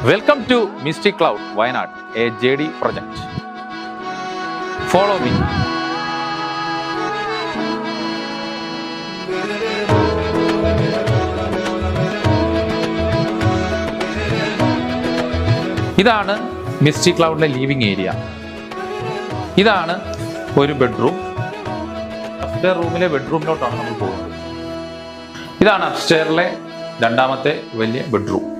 Welcome to Misty Cloud, Wayanad, a JD project. Follow me. ഇതാണ് misty ക്ലൗഡിലെ living area. ഇതാണ് ഒരു bedroom. Upstair റൂമിലെ ബെഡ്റൂമിലോട്ടാണ് നമ്മൾ പോകുന്നത്. ഇതാണ് അപ്സ്റ്റെയറിലെ രണ്ടാമത്തെ വലിയ ബെഡ്റൂം.